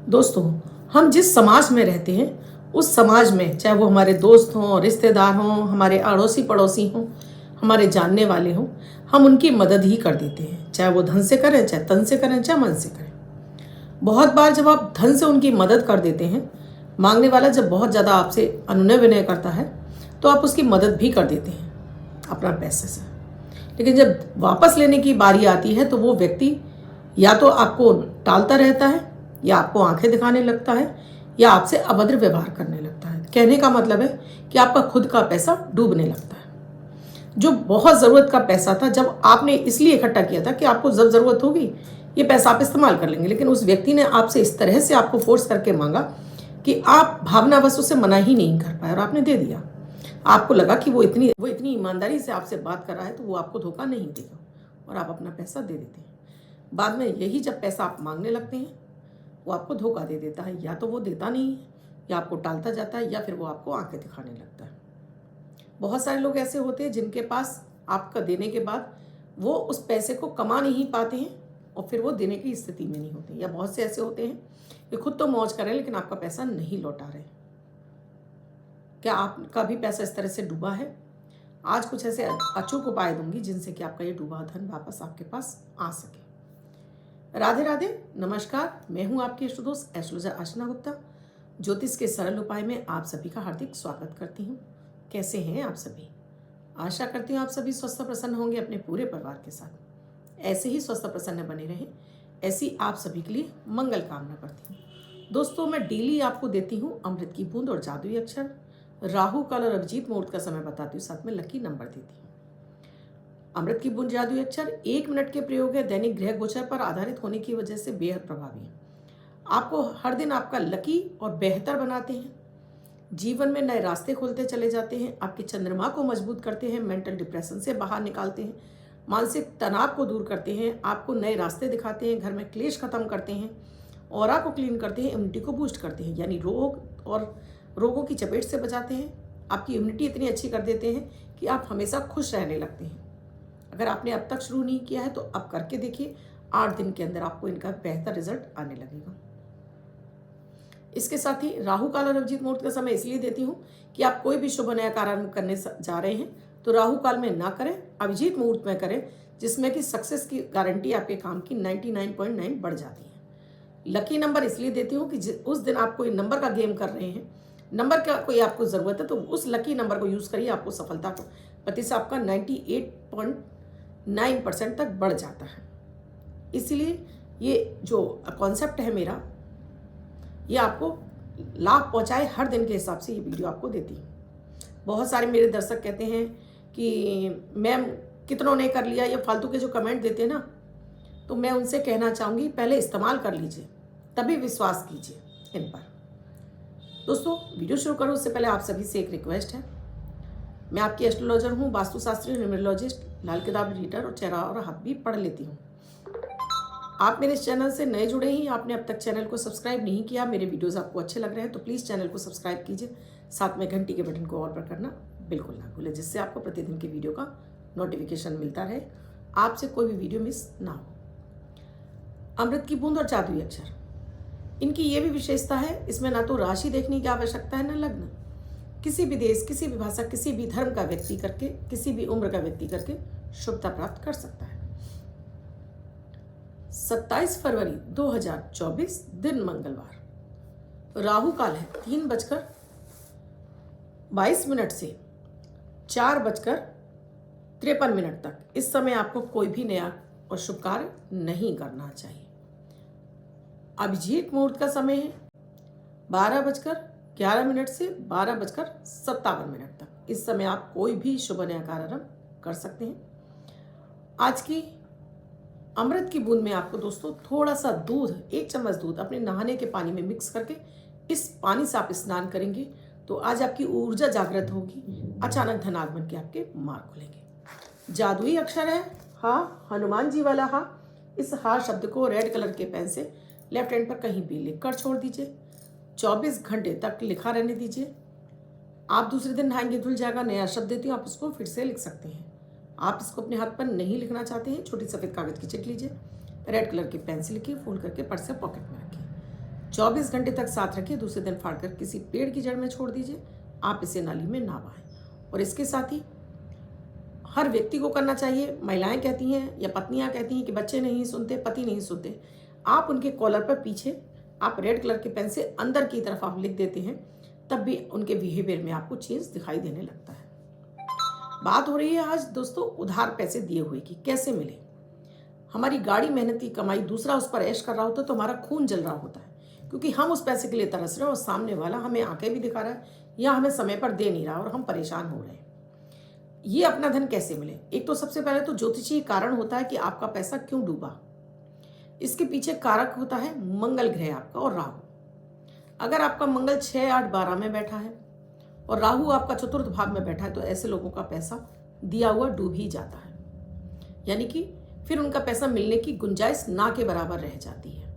दोस्तों, हम जिस समाज में रहते हैं उस समाज में चाहे वो हमारे दोस्त हों, रिश्तेदार हों, हमारे अड़ोसी पड़ोसी हों, हमारे जानने वाले हों, हम उनकी मदद ही कर देते हैं। चाहे वो धन से करें, चाहे तन से करें, चाहे मन से करें। बहुत बार जब आप धन से उनकी मदद कर देते हैं, मांगने वाला जब बहुत ज़्यादा आपसे अनुनय विनय करता है तो आप उसकी मदद भी कर देते हैं अपना पैसे से। लेकिन जब वापस लेने की बारी आती है तो वो व्यक्ति या तो आपको टालता रहता है, या आपको आंखें दिखाने लगता है, या आपसे अभद्र व्यवहार करने लगता है। कहने का मतलब है कि आपका खुद का पैसा डूबने लगता है। जो बहुत ज़रूरत का पैसा था, जब आपने इसलिए इकट्ठा किया था कि आपको जब ज़रूरत होगी ये पैसा आप इस्तेमाल कर लेंगे, लेकिन उस व्यक्ति ने आपसे इस तरह से आपको फोर्स करके मांगा कि आप भावनावश उसे मना ही नहीं कर पाए और आपने दे दिया। आपको लगा कि वो इतनी ईमानदारी से आपसे बात कर रहा है तो वो आपको धोखा नहीं देगा, और आप अपना पैसा दे देते हैं। बाद में यही जब पैसा आप मांगने लगते हैं वो आपको धोखा दे देता है। या तो वो देता नहीं है, या आपको टालता जाता है, या फिर वो आपको आंखें दिखाने लगता है। बहुत सारे लोग ऐसे होते हैं जिनके पास आपका देने के बाद वो उस पैसे को कमा नहीं पाते हैं और फिर वो देने की स्थिति में नहीं होते। या बहुत से ऐसे होते हैं कि खुद तो मौज कर रहे हैं लेकिन आपका पैसा नहीं लौटा रहे। क्या आपका भी पैसा इस तरह से डूबा है? आज कुछ ऐसे अचूक उपाय दूंगी जिनसे कि आपका ये डूबा धन वापस आपके पास आ सके। राधे राधे, नमस्कार। मैं हूं आपकी इष्ट दोस्त एस्ट्रोलॉजर अर्चना गुप्ता। ज्योतिष के सरल उपाय में आप सभी का हार्दिक स्वागत करती हूं। कैसे हैं आप सभी? आशा करती हूँ आप सभी स्वस्थ प्रसन्न होंगे अपने पूरे परिवार के साथ। ऐसे ही स्वस्थ प्रसन्न बने रहें, ऐसी आप सभी के लिए मंगल कामना करती हूँ। दोस्तों, मैं डेली आपको देती हूँ अमृत की बूंद और जादुई अक्षर, राहु काल और अभिजीत मुहूर्त का समय बताती हूँ, साथ में लकी नंबर देती हूँ। अमृत की बूंद जादुई अक्षर 1 मिनट के प्रयोग है, दैनिक ग्रह गोचर पर आधारित होने की वजह से बेहद प्रभावी है। आपको हर दिन आपका लकी और बेहतर बनाते हैं, जीवन में नए रास्ते खोलते चले जाते हैं, आपके चंद्रमा को मजबूत करते हैं, मेंटल डिप्रेशन से बाहर निकालते हैं, मानसिक तनाव को दूर करते हैं, आपको नए रास्ते दिखाते हैं, घर में क्लेश खत्म करते हैं, ऑरा को क्लीन करते हैं, इम्यूनिटी को बूस्ट करते हैं, यानी रोग और रोगों की चपेट से बचाते हैं। आपकी इम्यूनिटी इतनी अच्छी कर देते हैं कि आप हमेशा खुश रहने लगते हैं। अगर आपने अब तक शुरू नहीं किया है तो अब करके देखिए, 8 दिन के अंदर आपको इनका बेहतर रिजल्ट आने लगेगा। इसके साथ ही राहु काल और अभिजीत मुहूर्त का समय इसलिए देती हूँ कि आप कोई भी शुभ नया कार्य करने जा रहे हैं तो राहु काल में ना करें, अभिजीत मुहूर्त में करें, जिसमें कि सक्सेस की गारंटी आपके काम की 99.9 बढ़ जाती है। लकी नंबर इसलिए देती हूँ कि उस दिन आप कोई नंबर का गेम कर रहे हैं, नंबर का कोई आपको ज़रूरत है तो उस लकी नंबर को यूज़ करिए, आपको सफलता का प्रतिशत आपका 98.9% तक बढ़ जाता है। इसीलिए ये जो कॉन्सेप्ट है मेरा, ये आपको लाभ पहुंचाए हर दिन के हिसाब से ये वीडियो आपको देती हूँ। बहुत सारे मेरे दर्शक कहते हैं कि मैम कितनों ने कर लिया, ये फालतू के जो कमेंट देते हैं ना, तो मैं उनसे कहना चाहूँगी पहले इस्तेमाल कर लीजिए, तभी विश्वास कीजिए इन पर। दोस्तों, वीडियो शुरू करूँ उससे पहले आप सभी से एक रिक्वेस्ट है। मैं आपकी एस्ट्रोलॉजर हूँ, वास्तुशास्त्री, न्यूमरोलॉजिस्ट, लाल किताब रीडर और चेहरा और हाथ भी पढ़ लेती हूँ। आप मेरे इस चैनल से नए जुड़े ही, आपने अब तक चैनल को सब्सक्राइब नहीं किया, मेरे वीडियोस आपको अच्छे लग रहे हैं तो प्लीज़ चैनल को सब्सक्राइब कीजिए, साथ में घंटी के बटन को ऑल पर करना बिल्कुल ना भूलें, जिससे आपको प्रतिदिन के वीडियो का नोटिफिकेशन मिलता रहे, आपसे कोई भी वीडियो मिस ना हो। अमृत की बूंद और जादुई अक्षर, इनकी ये भी विशेषता है, इसमें ना तो राशि देखने की आवश्यकता है, न लग्न। किसी भी देश, किसी भी भाषा, किसी भी धर्म का व्यक्ति करके, किसी भी उम्र का व्यक्ति करके शुभता प्राप्त कर सकता है। 27 फरवरी 2024 दिन मंगलवार, राहु काल है 3:22 से 4:53 तक। इस समय आपको कोई भी नया और शुभ कार्य नहीं करना चाहिए। अभिजीत मुहूर्त का समय है 12:11 से 12:57 तक। इस समय आप कोई भी शुभ नया कार्य आरंभ कर सकते हैं। आज की अमृत की बूंद में आपको दोस्तों थोड़ा सा दूध, 1 चम्मच दूध अपने नहाने के पानी में मिक्स करके इस पानी से आप स्नान करेंगे तो आज आपकी ऊर्जा जागृत होगी, अचानक धन आगमन के आपके मार्ग खुलेंगे। जादुई अक्षर है हा, हनुमान जी वाला हा। इस हा शब्द को रेड कलर के पेन से लेफ्ट हैंड पर कहीं भी लिख कर छोड़ दीजिए, 24 घंटे तक लिखा रहने दीजिए। आप दूसरे दिन नहाएंगे धुल जाएगा, नया शब्द देती हूँ, आप उसको फिर से लिख सकते हैं। आप इसको अपने हाथ पर नहीं लिखना चाहते हैं, छोटी सफ़ेद कागज़ की चिट लीजिए, रेड कलर के पेन से लिखिए, फोल्ड करके पर्स से पॉकेट में रखिए। 24 घंटे तक साथ रखिए, दूसरे दिन फाड़कर किसी पेड़ की जड़ में छोड़ दीजिए। आप इसे नाली में ना बहाएं। और इसके साथ ही हर व्यक्ति को करना चाहिए। महिलाएं कहती हैं या पत्नियां कहती हैं कि बच्चे नहीं सुनते, पति नहीं सुनते, आप उनके कॉलर पर पीछे आप रेड कलर के पेन से अंदर की तरफ आप लिख देते हैं, तब भी उनके बिहेवियर में आपको चेंज दिखाई देने लगता है। बात हो रही है आज दोस्तों उधार पैसे दिए हुए की, कैसे मिले। हमारी गाड़ी मेहनती कमाई दूसरा उस पर ऐश कर रहा होता है तो हमारा खून जल रहा होता है, क्योंकि हम उस पैसे के लिए तरस रहे हैं और सामने वाला हमें आंखें भी दिखा रहा है या हमें समय पर दे नहीं रहा और हम परेशान हो रहे हैं। ये अपना धन कैसे मिले? एक तो सबसे पहले तो ज्योतिषीय कारण होता है कि आपका पैसा क्यों डूबा। इसके पीछे कारक होता है मंगल ग्रह आपका और राहु। अगर आपका मंगल 6, 8, 12 में बैठा है और राहु आपका चतुर्थ भाव में बैठा है तो ऐसे लोगों का पैसा दिया हुआ डूब ही जाता है, यानी कि फिर उनका पैसा मिलने की गुंजाइश ना के बराबर रह जाती है।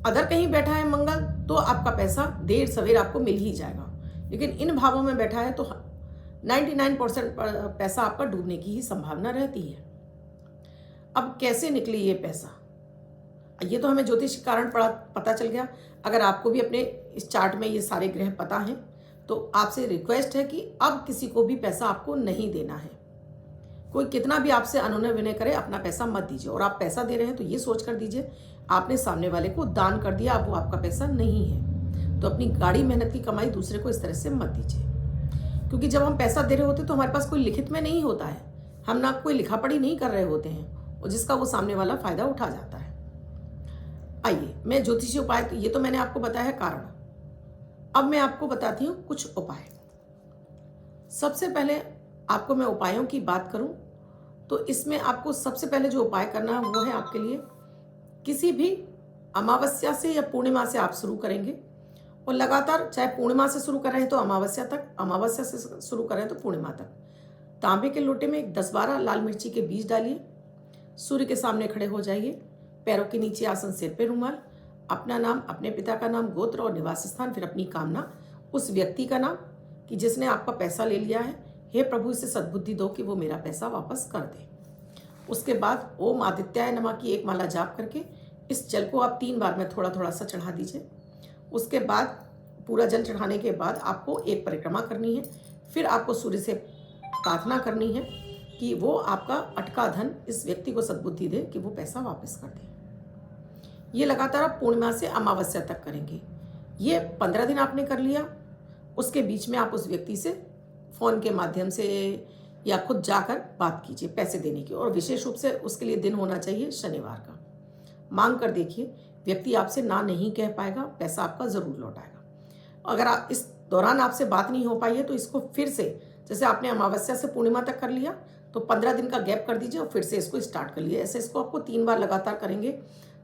अगर कहीं बैठा है मंगल तो आपका पैसा देर सवेर आपको मिल ही जाएगा, लेकिन इन भावों में बैठा है तो 99% पैसा आपका डूबने की ही संभावना रहती है। अब कैसे निकले ये पैसा? ये तो हमें ज्योतिष कारण पता चल गया। अगर आपको भी अपने इस चार्ट में ये सारे ग्रह पता हैं तो आपसे रिक्वेस्ट है कि अब किसी को भी पैसा आपको नहीं देना है। कोई कितना भी आपसे अनुनय विनय करे, अपना पैसा मत दीजिए। और आप पैसा दे रहे हैं तो ये सोच कर दीजिए आपने सामने वाले को दान कर दिया, अब वो आपका पैसा नहीं है। तो अपनी गाड़ी मेहनत की कमाई दूसरे को इस तरह से मत दीजिए, क्योंकि जब हम पैसा दे रहे होते तो हमारे पास कोई लिखित में नहीं होता है, हम ना कोई लिखा पढ़ी नहीं कर रहे होते हैं और जिसका वो सामने वाला फायदा उठा जाता है। आइए मैं ज्योतिषीय उपाय, तो ये तो मैंने आपको बताया है कारण। अब मैं आपको बताती हूँ कुछ उपाय। सबसे पहले आपको मैं उपायों की बात करूं तो इसमें आपको सबसे पहले जो उपाय करना है वो है आपके लिए किसी भी अमावस्या से या पूर्णिमा से आप शुरू करेंगे और लगातार, चाहे पूर्णिमा से शुरू कर रहे हैं तो अमावस्या तक, अमावस्या से शुरू कर रहे हैं तो पूर्णिमा तक, तांबे के लोटे में 10-12 लाल मिर्ची के बीज डालिए, सूर्य के सामने खड़े हो जाइए, पैरों के नीचे आसन, सिर पे रुमाल, अपना नाम, अपने पिता का नाम, गोत्र और निवास स्थान, फिर अपनी कामना, उस व्यक्ति का नाम कि जिसने आपका पैसा ले लिया है, हे प्रभु इसे सद्बुद्धि दो कि वो मेरा पैसा वापस कर दे। उसके बाद ओम आदित्याय नमः की एक माला जाप करके इस जल को आप 3 बार में थोड़ा थोड़ा सा चढ़ा दीजिए। उसके बाद पूरा जल चढ़ाने के बाद आपको एक परिक्रमा करनी है। फिर आपको सूर्य से प्रार्थना करनी है कि वो आपका अटका धन इस व्यक्ति को सद्बुद्धि दे कि वो पैसा वापस कर दे। ये लगातार आप पूर्णिमा से अमावस्या तक करेंगे। ये 15 दिन आपने कर लिया। उसके बीच में आप उस व्यक्ति से फ़ोन के माध्यम से या खुद जाकर बात कीजिए पैसे देने की, और विशेष रूप से उसके लिए दिन होना चाहिए शनिवार का। मांग कर देखिए, व्यक्ति आपसे ना नहीं कह पाएगा, पैसा आपका ज़रूर लौटाएगा। अगर आप इस दौरान आपसे बात नहीं हो पाई है तो इसको फिर से, जैसे आपने अमावस्या से पूर्णिमा तक कर लिया तो 15 दिन का गैप कर दीजिए और फिर से इसको स्टार्ट कर लीजिए। ऐसे इसको आपको 3 बार लगातार करेंगे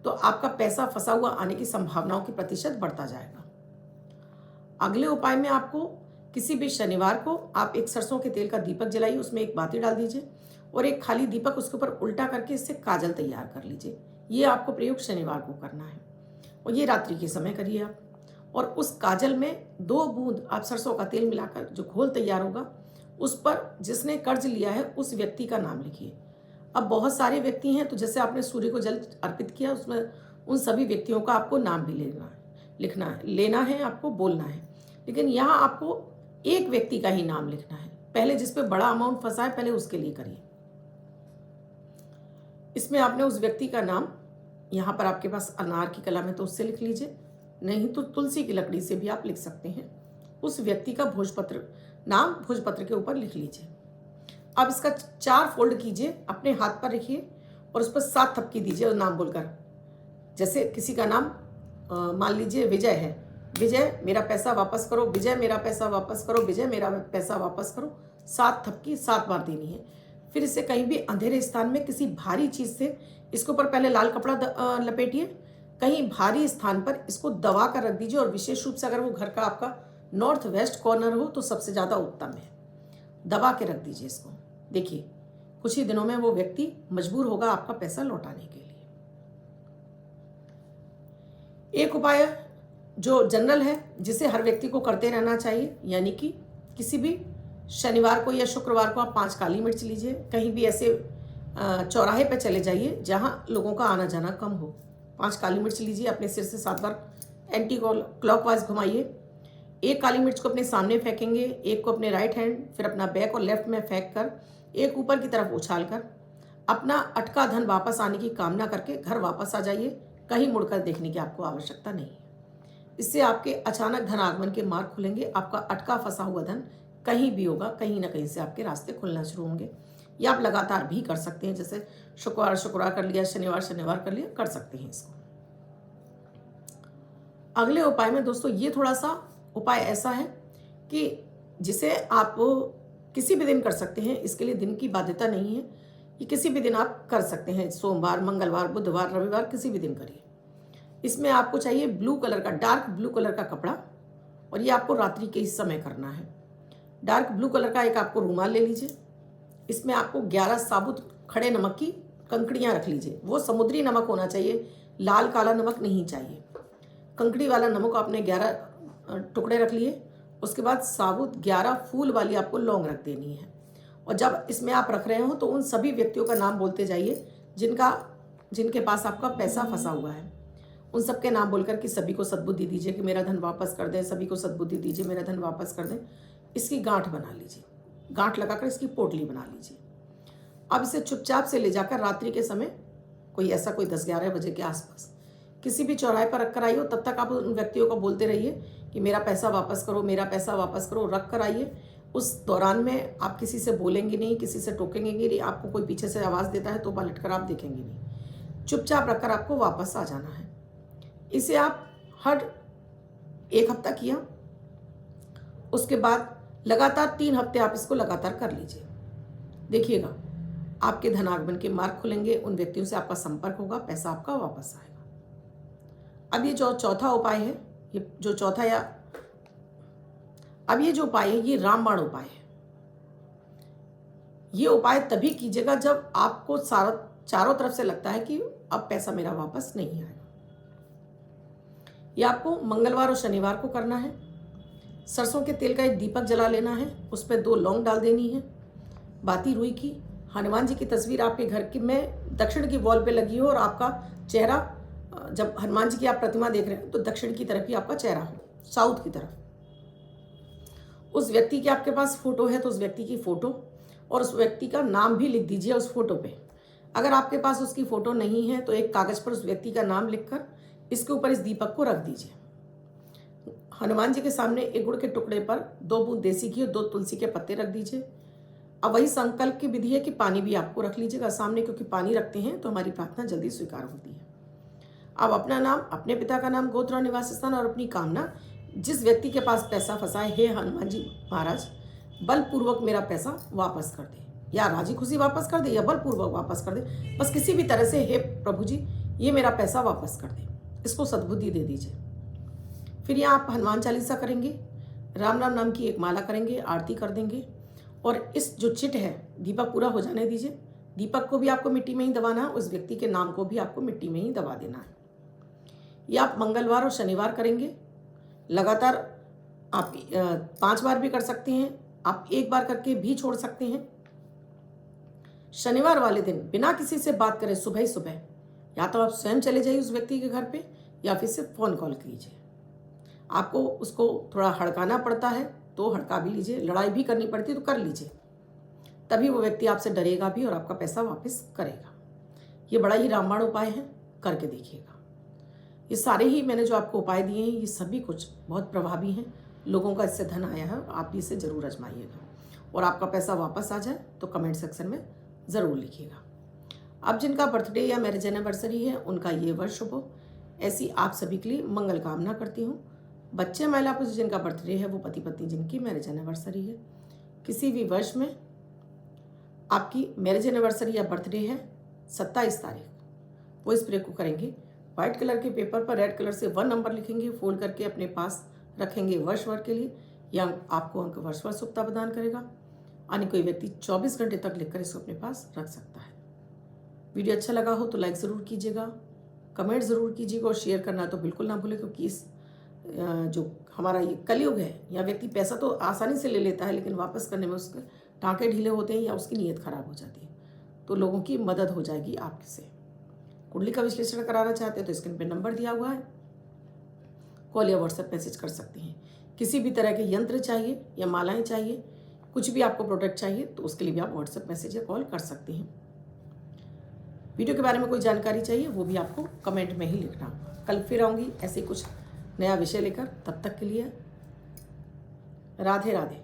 तो आपका पैसा फंसा हुआ आने की संभावनाओं की प्रतिशत बढ़ता जाएगा। अगले उपाय में आपको किसी भी शनिवार को आप एक सरसों के तेल का दीपक जलाइए, उसमें एक बाती डाल दीजिए और एक खाली दीपक उसके ऊपर उल्टा करके इससे काजल तैयार कर लीजिए। ये आपको प्रयोग शनिवार को करना है और ये रात्रि के समय करिए आप। और उस काजल में 2 बूंद आप सरसों का तेल मिलाकर जो घोल तैयार होगा उस पर जिसने कर्ज लिया है उस व्यक्ति का नाम लिखिए। अब बहुत सारे व्यक्ति हैं तो जैसे आपने सूर्य को जल अर्पित किया, उसमें उन सभी व्यक्तियों का आपको नाम भी लेना है आपको बोलना है, लेकिन यहाँ आपको एक व्यक्ति का ही नाम लिखना है। पहले जिस पे बड़ा अमाउंट फंसा है पहले उसके लिए करिए। इसमें आपने उस व्यक्ति का नाम, यहाँ पर आपके पास अनार की कलम है तो उससे लिख लीजिए, नहीं तो तुलसी की लकड़ी से भी आप लिख सकते हैं। उस व्यक्ति का भोजपत्र नाम भोजपत्र के ऊपर लिख लीजिए। अब इसका 4 फोल्ड कीजिए, अपने हाथ पर रखिए और उस पर 7 थपकी दीजिए और नाम बोलकर। जैसे किसी का नाम मान लीजिए विजय है, विजय मेरा पैसा वापस करो, विजय मेरा पैसा वापस करो, विजय मेरा पैसा वापस करो। 7 थपकी 7 बार देनी है। फिर इसे कहीं भी अंधेरे स्थान में किसी भारी चीज़ से इसके ऊपर पहले लाल कपड़ा लपेटिए, कहीं भारी स्थान पर इसको दबा कर रख दीजिए और विशेष रूप से अगर वो घर का आपका नॉर्थ वेस्ट कॉर्नर हो तो सबसे ज़्यादा उत्तम है। दबा के रख दीजिए इसको। देखिए कुछ ही दिनों में वो व्यक्ति मजबूर होगा आपका पैसा लौटाने के लिए। एक उपाय जो जनरल है जिसे हर व्यक्ति को करते रहना चाहिए, यानी कि किसी भी शनिवार को या शुक्रवार को आप 5 काली मिर्च लीजिए, कहीं भी ऐसे चौराहे पर चले जाइए जहां लोगों का आना जाना कम हो, 5 काली मिर्च लीजिए, अपने सिर से 7 बार एंटी क्लॉकवाइज घुमाइए। एक काली मिर्च को अपने सामने फेंकेंगे, एक को अपने राइट हैंड, फिर अपना बैक और लेफ्ट में फेंक कर एक ऊपर की तरफ उछाल कर अपना अटका धन वापस आने की कामना करके घर वापस आ जाइए। कहीं मुड़कर देखने की आपको आवश्यकता नहीं है। इससे आपके अचानक धन आगमन के मार्ग खुलेंगे। आपका अटका फंसा हुआ धन कहीं भी होगा, कहीं ना कहीं से आपके रास्ते खुलना शुरू होंगे। या आप लगातार भी कर सकते हैं, जैसे शुक्रवार कर लिया, शनिवार कर लिया, कर सकते हैं इसको। अगले उपाय में दोस्तों ये थोड़ा सा उपाय ऐसा है कि जिसे आप किसी भी दिन कर सकते हैं। इसके लिए दिन की बाध्यता नहीं है, ये किसी भी दिन आप कर सकते हैं। सोमवार, मंगलवार, बुधवार, रविवार, किसी भी दिन करिए। इसमें आपको चाहिए ब्लू कलर का, डार्क ब्लू कलर का कपड़ा, और ये आपको रात्रि के इस समय करना है। डार्क ब्लू कलर का एक आपको रूमाल ले लीजिए। इसमें आपको 11 साबुत खड़े नमक की कंकड़ियाँ रख लीजिए। वो समुद्री नमक होना चाहिए, लाल काला नमक नहीं चाहिए। कंकड़ी वाला नमक आपने 11 टुकड़े रख लिए। उसके बाद साबुत 11 फूल वाली आपको लौंग रख देनी है। और जब इसमें आप रख रहे हो तो उन सभी व्यक्तियों का नाम बोलते जाइए जिनके पास आपका पैसा फंसा हुआ है। उन सबके नाम बोलकर के सभी को सद्बुद्धि दीजिए कि मेरा धन वापस कर दें। सभी को सद्बुद्धि दीजिए, मेरा धन वापस कर दें। इसकी गांठ बना लीजिए, गांठ लगाकर इसकी पोटली बना लीजिए। अब इसे चुपचाप से ले जाकर रात्रि के समय कोई 10-11 बजे के आसपास किसी भी चौराहे पर रख कर आइए। तब तक आप उन व्यक्तियों को बोलते रहिए कि मेरा पैसा वापस करो, मेरा पैसा वापस करो, रख कर आइए। उस दौरान में आप किसी से बोलेंगे नहीं, किसी से टोकेंगे नहीं। आपको कोई पीछे से आवाज़ देता है तो पलट कर आप देखेंगे नहीं। चुपचाप रखकर आपको वापस आ जाना है। इसे आप हर 1 हफ्ता किया, उसके बाद लगातार 3 हफ्ते आप इसको लगातार कर लीजिए। देखिएगा आपके धनागमन के मार्ग खुलेंगे, उन व्यक्तियों से आपका संपर्क होगा, पैसा आपका वापस आएगा। अब ये जो चौथा उपाय है, अब ये जो उपाय है ये रामबाण उपाय है। ये उपाय तभी कीजिएगा जब आपको चारों तरफ से लगता है कि अब पैसा मेरा वापस नहीं आएगा। ये आपको मंगलवार और शनिवार को करना है। सरसों के तेल का एक दीपक जला लेना है, उस पर 2 लौंग डाल देनी है, बाती रुई की। हनुमान जी की तस्वीर आपके घर की में दक्षिण की वॉल पे लगी हो और आपका चेहरा, जब हनुमान जी की आप प्रतिमा देख रहे हैं तो दक्षिण की तरफ ही आपका चेहरा हो, साउथ की तरफ। उस व्यक्ति की आपके पास फोटो है तो उस व्यक्ति की फोटो और उस व्यक्ति का नाम भी लिख दीजिए उस फोटो पे। अगर आपके पास उसकी फोटो नहीं है तो एक कागज पर उस व्यक्ति का नाम लिखकर इसके ऊपर इस दीपक को रख दीजिए। हनुमान जी के सामने एक गुड़ के टुकड़े पर 2 बूंद देसी घी और 2 तुलसी के पत्ते रख दीजिए। अब वही संकल्प की विधि है कि पानी भी आपको रख लीजिएगा सामने, क्योंकि पानी रखते हैं तो हमारी प्रार्थना जल्दी स्वीकार होती है। अब अपना नाम, अपने पिता का नाम, गोत्र और निवास स्थान और अपनी कामना, जिस व्यक्ति के पास पैसा फंसा है, हे हनुमान जी महाराज बलपूर्वक मेरा पैसा वापस कर दे, या राजी खुशी वापस कर दे या बलपूर्वक वापस कर दे, बस किसी भी तरह से हे प्रभु जी ये मेरा पैसा वापस कर दे, इसको सद्बुद्धि दे दीजिए। फिर यहाँ आप हनुमान चालीसा करेंगे, राम राम नाम की एक माला करेंगे, आरती कर देंगे। और इस जो चिट है, दीपक पूरा हो जाने दीजिए। दीपक को भी आपको मिट्टी में ही दबाना है, उस व्यक्ति के नाम को भी आपको मिट्टी में ही दबा देना है। ये आप मंगलवार और शनिवार करेंगे। लगातार आप 5 बार भी कर सकते हैं, आप 1 बार करके भी छोड़ सकते हैं। शनिवार वाले दिन बिना किसी से बात करें सुबह ही सुबह या तो आप स्वयं चले जाइए उस व्यक्ति के घर पे या फिर से फ़ोन कॉल कीजिए। आपको उसको थोड़ा हड़काना पड़ता है तो हड़का भी लीजिए, लड़ाई भी करनी पड़ती है तो कर लीजिए, तभी वो व्यक्ति आपसे डरेगा भी और आपका पैसा वापस करेगा। ये बड़ा ही रामबाण उपाय है, करके देखिएगा। ये सारे ही मैंने जो आपको उपाय दिए हैं ये सभी कुछ बहुत प्रभावी हैं, लोगों का इससे धन आया है। आप भी इसे ज़रूर आजमाइएगा और आपका पैसा वापस आ जाए तो कमेंट सेक्शन में ज़रूर लिखिएगा। अब जिनका बर्थडे या मैरिज एनिवर्सरी है उनका ये वर्ष शुभ हो, ऐसी आप सभी के लिए मंगल कामना करती हूँ। बच्चे महिला पुरुष जिनका बर्थडे है, वो पति पत्नी जिनकी मैरिज एनिवर्सरी है, किसी भी वर्ष में आपकी मैरिज एनिवर्सरी या बर्थडे है 27 तारीख, वो इस स्प्रे को करेंगे। व्हाइट कलर के पेपर पर रेड कलर से 1 नंबर लिखेंगे, फोल्ड करके अपने पास रखेंगे वर्ष भर के लिए, या आपको अंक वर्ष भर शुभता प्रदान करेगा। अन्य कोई व्यक्ति 24 घंटे तक लिखकर इसको अपने पास रख सकता है। वीडियो अच्छा लगा हो तो लाइक ज़रूर कीजिएगा, कमेंट ज़रूर कीजिएगा और शेयर करना तो बिल्कुल ना भूलें, क्योंकि इस जो हमारा ये कलयुग है, या व्यक्ति पैसा तो आसानी से ले लेता है लेकिन वापस करने में उसके टाँके ढीले होते हैं या उसकी नीयत खराब हो जाती है, तो लोगों की मदद हो जाएगी आपसे। कुंडली का विश्लेषण कराना चाहते हैं तो स्क्रीन पे नंबर दिया हुआ है, कॉल या व्हाट्सएप मैसेज कर सकती हैं। किसी भी तरह के यंत्र चाहिए या मालाएं चाहिए, कुछ भी आपको प्रोडक्ट चाहिए तो उसके लिए भी आप व्हाट्सएप मैसेज या कॉल कर सकती हैं। वीडियो के बारे में कोई जानकारी चाहिए वो भी आपको कमेंट में ही लिखना होगा। कल फिर आऊँगी ऐसे कुछ नया विषय लेकर, तब तक के लिए राधे राधे।